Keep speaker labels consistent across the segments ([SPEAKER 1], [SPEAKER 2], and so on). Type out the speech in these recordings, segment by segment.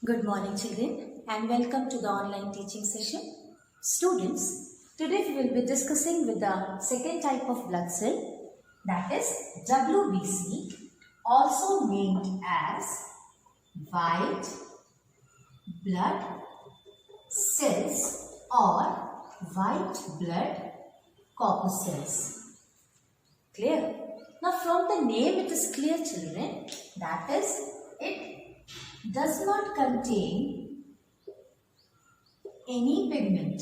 [SPEAKER 1] Good morning, children, and welcome to the online teaching session. Students, today we will be discussing with the second type of blood cell, that is WBC, also named as white blood cells or white blood corpuscles. Clear? Now, from the name it is clear, children, that is, it does not contain any pigment.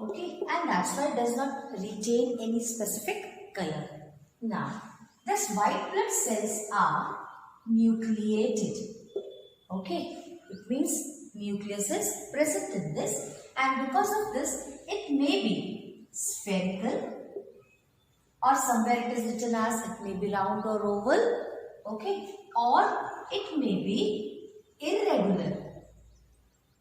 [SPEAKER 1] Okay, and that's why it does not retain any specific color. Now, these white blood cells are nucleated. Okay, it means nucleus is present in this, and because of this, it may be spherical, or somewhere it is written as it may be round or oval. Okay, or it may be irregular.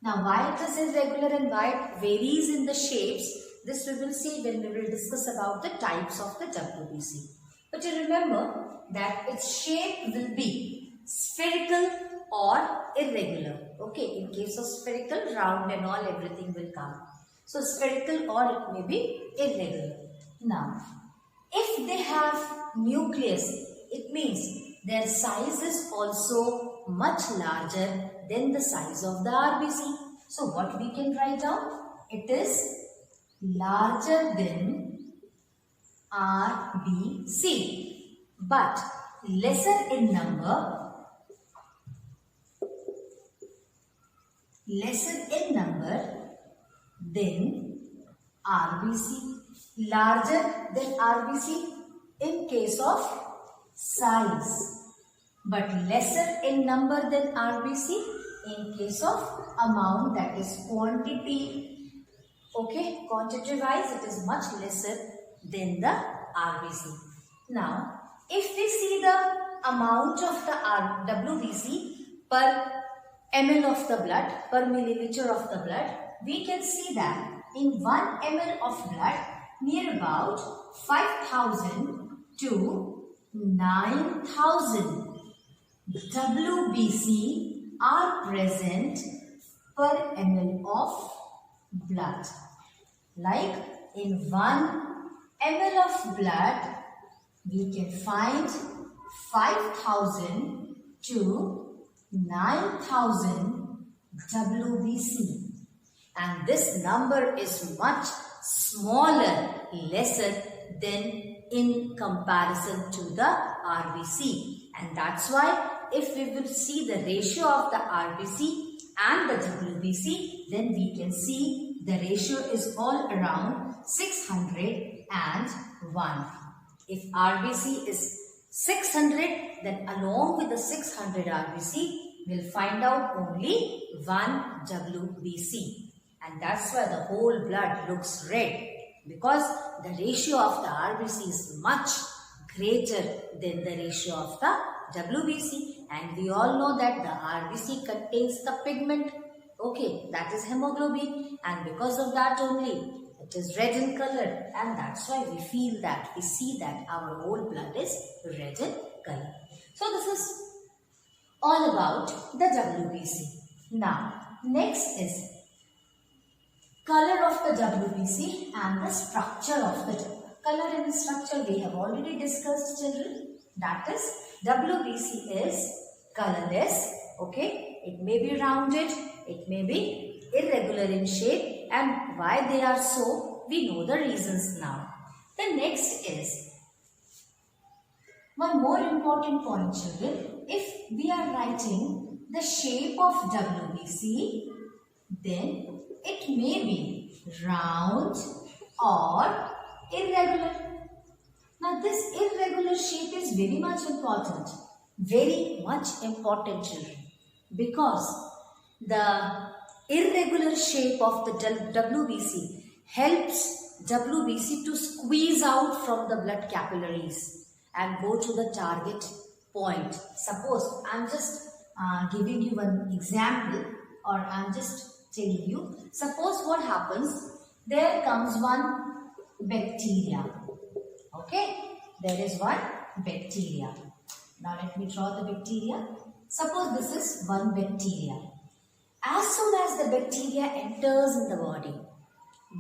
[SPEAKER 1] Now, why it is irregular and why it varies in the shapes, this we will see when we will discuss about the types of the WBC. But you remember that its shape will be spherical or irregular. Okay, in case of spherical, round and all, everything will come. So, spherical or it may be irregular. Now, if they have nucleus, it means their size is also much larger than the size of the RBC. So what we can write down? It is larger than RBC, but lesser in number than RBC. Larger than RBC in case of size, but lesser in number than RBC in case of amount, that is quantity. Okay, quantity wise it is much lesser than the RBC. Now, if we see the amount of the WBC per ml of the blood, per milliliter of the blood, we can see that in 1 ml of blood, near about 5,000 to 9,000 WBC are present per ml of blood. Like in 1 ml of blood, we can find 5,000 to 9,000 WBC. And this number is much smaller, lesser than in comparison to the RBC, and that's why if we will see the ratio of the RBC and the WBC, then we can see the ratio is all around 601. If RBC is 600, then along with the 600 RBC, we'll find out only 1 WBC, and that's why the whole blood looks red, because the ratio of the RBC is much greater than the ratio of the WBC, and we all know that the RBC contains the pigment, okay, that is hemoglobin, and because of that only it is red in color, and that's why we see that our whole blood is red in color. So this is all about the WBC. Now, next is color of the WBC and the structure of the color and the structure we have already discussed, children. That is, WBC is colorless. Okay, it may be rounded, it may be irregular in shape, and why they are so, we know the reasons now. The next is one more important point, children. If we are writing the shape of WBC, then it may be round or irregular. Now, this irregular shape is very much important, children, because the irregular shape of the WBC helps WBC to squeeze out from the blood capillaries and go to the target point. Suppose I am just giving you one example, or I am just telling you, suppose what happens, there comes one bacteria. Okay, there is one bacteria. Now let me draw the bacteria. Suppose this is one bacteria. As soon as the bacteria enters in the body,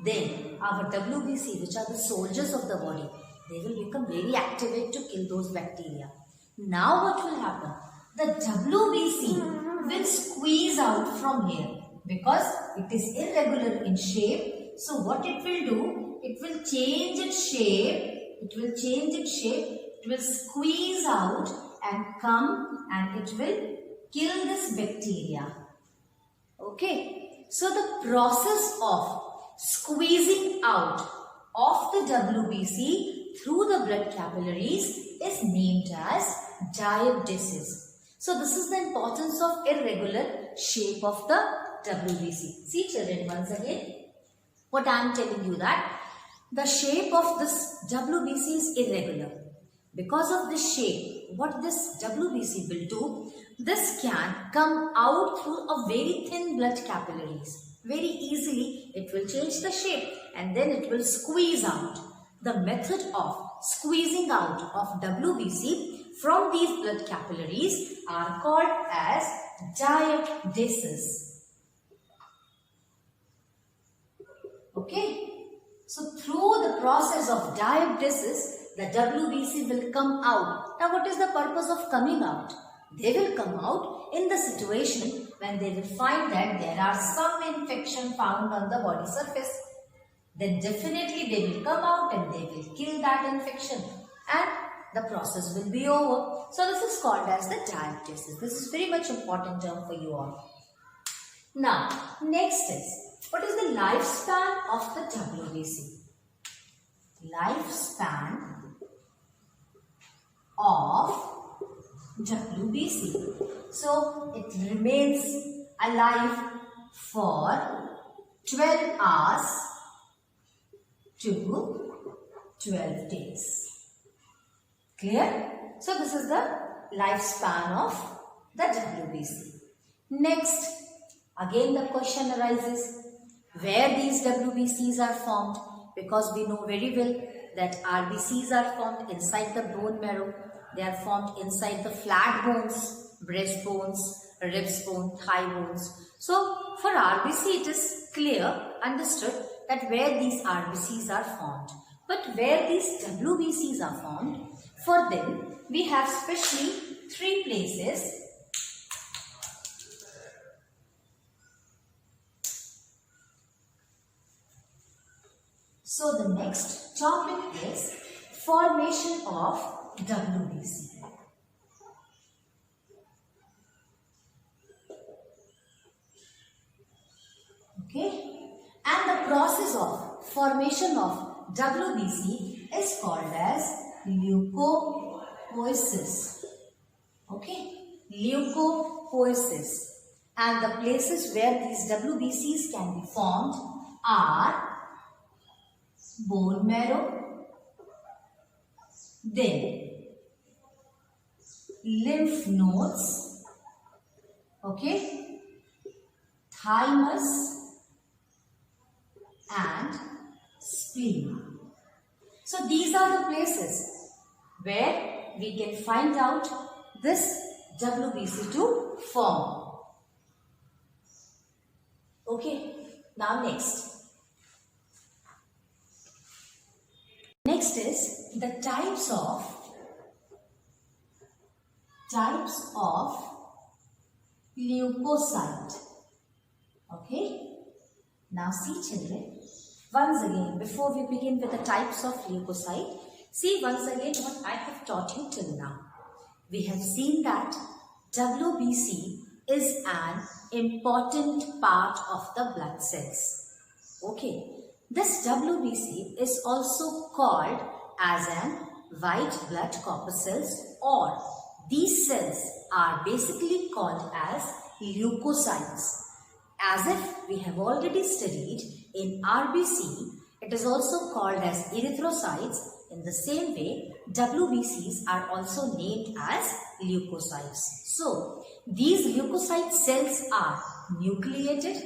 [SPEAKER 1] then our WBC, which are the soldiers of the body, they will become very activated to kill those bacteria. Now what will happen? The WBC will squeeze out from here because it is irregular in shape. So what it will do? It will change its shape. It will change its shape. It will squeeze out and come and it will kill this bacteria. Okay. So the process of squeezing out of the WBC through the blood capillaries is named as diaphysis. So this is the importance of irregular shape of the WBC. See children, once again, what I am telling you that the shape of this WBC is irregular. Because of this shape, what this WBC will do, this can come out through a very thin blood capillaries. Very easily, it will change the shape and then it will squeeze out. The method of squeezing out of WBC from these blood capillaries are called as diaphysis. Okay. So through the process of diaphysis, the WBC will come out. Now what is the purpose of coming out? They will come out in the situation when they will find that there are some infection found on the body surface. Then definitely they will come out and they will kill that infection and the process will be over. So this is called as the diaphysis. This is very much important term for you all. Now next is, what is the lifespan of the WBC? Lifespan of WBC. So it remains alive for 12 hours to 12 days. Clear? So this is the lifespan of the WBC. Next, again the question arises, where these WBCs are formed, because we know very well that RBCs are formed inside the bone marrow. They are formed inside the flat bones, breast bones, ribs bone, thigh bones. So for RBC it is clear, understood that where these RBCs are formed. But where these WBCs are formed, for them we have specially 3 places. So the next topic is formation of WBC. Okay, and the process of formation of WBC is called as leukopoiesis. Okay, leukopoiesis, and the places where these WBCs can be formed are bone marrow, then lymph nodes, okay, thymus and spleen. So these are the places where we can find out this WBC to form. Okay, now next. Next is the types of leukocyte. Okay. Now see children, once again before we begin with the types of leukocyte, see once again what I have taught you till now. We have seen that WBC is an important part of the blood cells. Okay. This WBC is also called as an white blood corpuscles, or these cells are basically called as leukocytes. As if we have already studied in RBC, it is also called as erythrocytes. In the same way, WBCs are also named as leukocytes. So, these leukocyte cells are nucleated.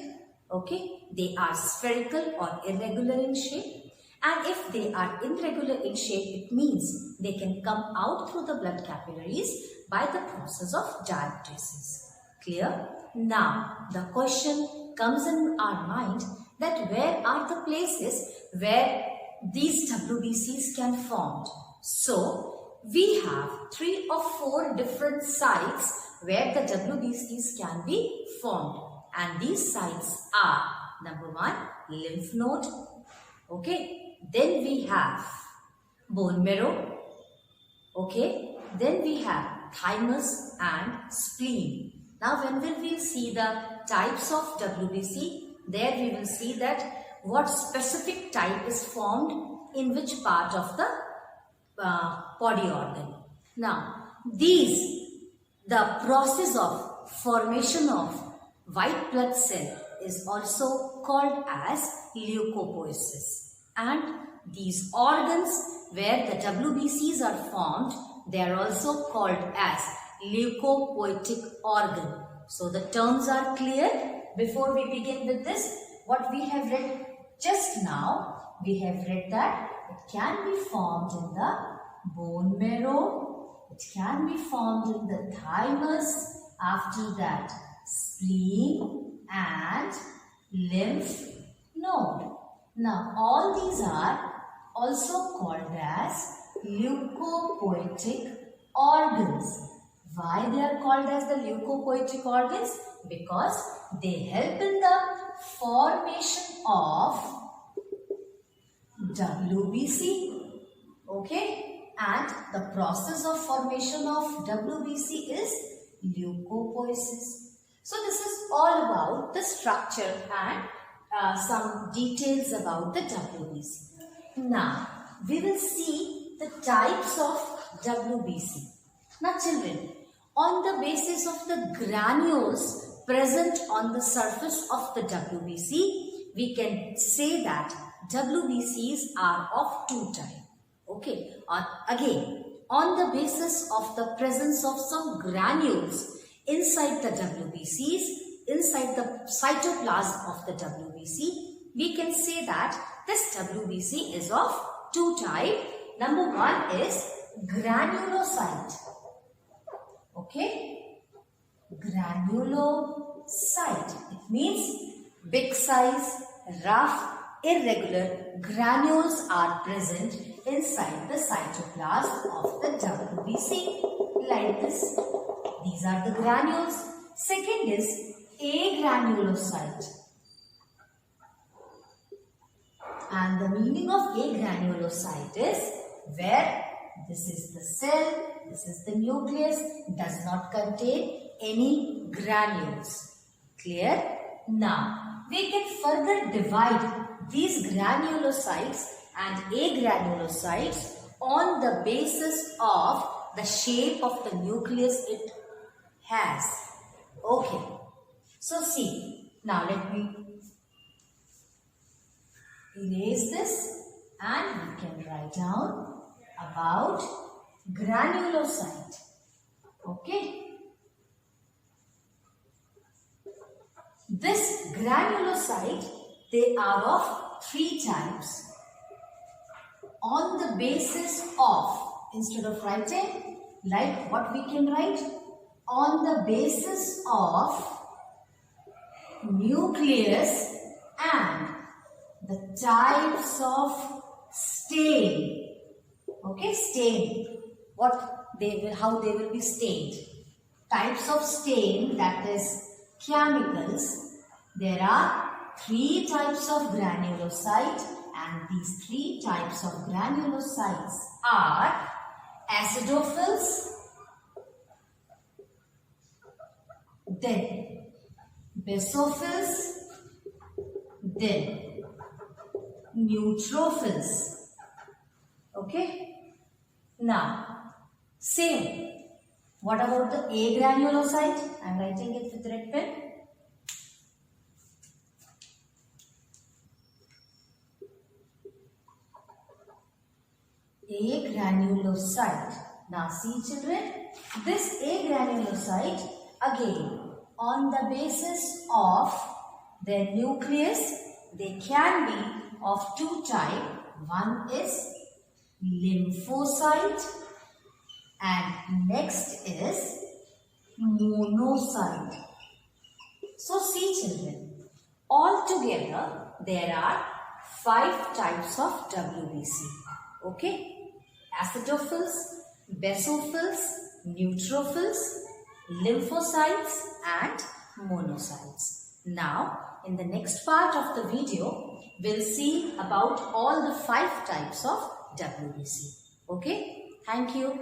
[SPEAKER 1] Okay, they are spherical or irregular in shape, and if they are irregular in shape, it means they can come out through the blood capillaries by the process of diaptasis. Clear? Now, the question comes in our mind that where are the places where these WBCs can form? So, we have 3 or 4 different sites where the WBCs can be formed. And these sites are, number 1, lymph node. Okay. Then we have bone marrow. Okay. Then we have thymus and spleen. Now, when will we see the types of WBC? There we will see that what specific type is formed in which part of the body organ. Now, the process of formation of white blood cell is also called as leukopoiesis. And these organs where the WBCs are formed, they are also called as leukopoietic organ. So the terms are clear. Before we begin with this, what we have read just now, we have read that it can be formed in the bone marrow, it can be formed in the thymus, after that spleen and lymph node. Now all these are also called as leukopoietic organs. Why they are called as the leukopoietic organs? Because they help in the formation of WBC. Okay? And the process of formation of WBC is leukopoiesis. So this is all about the structure and some details about the WBC. Now, we will see the types of WBC. Now children, on the basis of the granules present on the surface of the WBC, we can say that WBCs are of 2 types. Okay, again, on the basis of the presence of some granules inside the WBCs, inside the cytoplasm of the WBC, we can say that this WBC is of 2 types. Number 1 is granulocyte. Okay, granulocyte. It means big size, rough, irregular granules are present inside the cytoplasm of the WBC like this. These are the granules. Second is agranulocyte. And the meaning of agranulocyte is where this is the cell, this is the nucleus, does not contain any granules. Clear? Now, we can further divide these granulocytes and agranulocytes on the basis of the shape of the nucleus it has. Okay. So see, now let me erase this and we can write down about granulocyte. Okay. This granulocyte, they are of 3 types. On the basis of, instead of writing, like what we can write? On the basis of nucleus and the types of stain. Okay, stain. How they will be stained. Types of stain, that is chemicals. There are 3 types of granulocyte, and these 3 types of granulocytes are acidophils, then basophils, then neutrophils. Okay. Now, same. What about the agranulocyte? I am writing it with red pen. Agranulocyte. Now see children, this agranulocyte again on the basis of their nucleus, they can be of 2 types. One is lymphocyte And next is monocyte. So see children, altogether there are 5 types of WBC. Okay, acidophils, basophils, neutrophils, lymphocytes and monocytes. Now in the next part of the video, we'll see about all the 5 types of WBC. Okay, thank you.